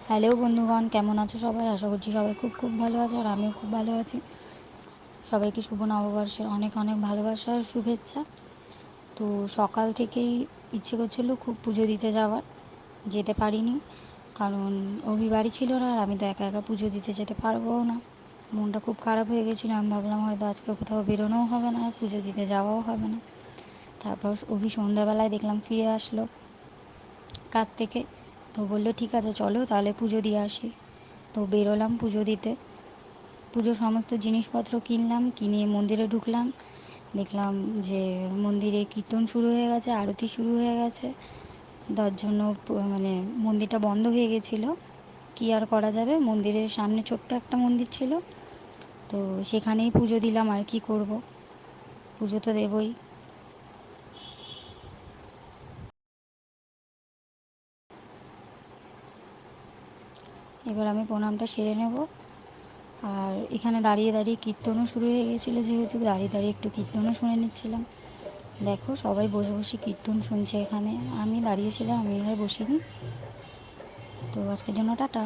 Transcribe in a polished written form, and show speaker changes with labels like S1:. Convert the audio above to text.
S1: Hello বন্ধুগণ, কেমন আছো সবাই? আশা করছি সবাই খুব খুব ভালো আছে, আর আমিও খুব ভালো আছি। সবাইকে শুভ নববর্ষের অনেক অনেক ভালোবাসা আর শুভেচ্ছা। তো সকাল থেকেই ইচ্ছে করছিল খুব পুজো দিতে যাওয়ার, যেতে পারিনি। কারণ অভি বাড়ি ছিল না, আর আমি তো একা একা পুজো দিতে যেতে পারবো না। মনটা খুব খারাপ হয়ে গেছিলো। আমি ভাবলাম হয়তো আজকে কোথাও বেরোনোও হবে না, আর পুজো দিতে যাওয়াও হবে না। তারপর অভি সন্ধ্যাবেলায় দেখলাম ফিরে আসলো কাজ থেকে। তো বললো ঠিক আছে চলো তাহলে পুজো দিয়ে আসি। তো বেরোলাম পুজো দিতে। পুজোর সমস্ত জিনিসপত্র কিনলাম, কিনে মন্দিরে ঢুকলাম। দেখলাম যে মন্দিরে কীর্তন শুরু হয়ে গেছে, আরতি শুরু হয়ে গেছে। তার জন্য মানে মন্দিরটা বন্ধ হয়ে গেছিলো। কী আর করা যাবে, মন্দিরের সামনে ছোট্ট একটা মন্দির ছিল, তো সেখানেই পুজো দিলাম। আর কি করব, পুজো তো দেবই। এবার আমি প্রণামটা সেরে নেব। আর এখানে দাঁড়িয়ে দাঁড়িয়ে কীর্তনও শুরু হয়ে গেছিলো, যেহেতু দাঁড়িয়ে দাঁড়িয়ে একটু কীর্তনও শুনে নিচ্ছিলাম। দেখো সবাই বসে বসে কীর্তন শুনছে এখানে, আমি দাঁড়িয়েছিলাম, আমি আর বসিনি। তো আজকের জন্য টাটা।